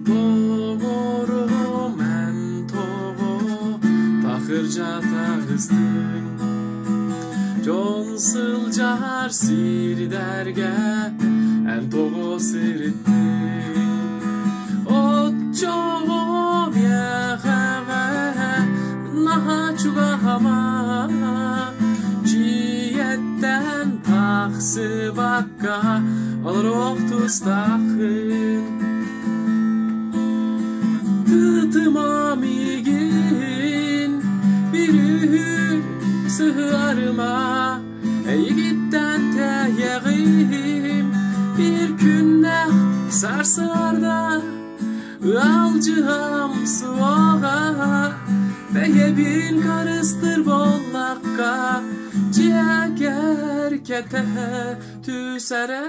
Doğru men toğu takırca tağızdım Jonsılcar sir derge en toğu sirittim Ot çoğu vyeğeve naha çugahama Ciyetten taqsı bakka olur oktustağın Tıtımamigin bir ühür sığarıma Yigitten teyeğim bir günne sarsarda Alcıham suağa Beyebin karıstır bollakka Ciğer kete tüsere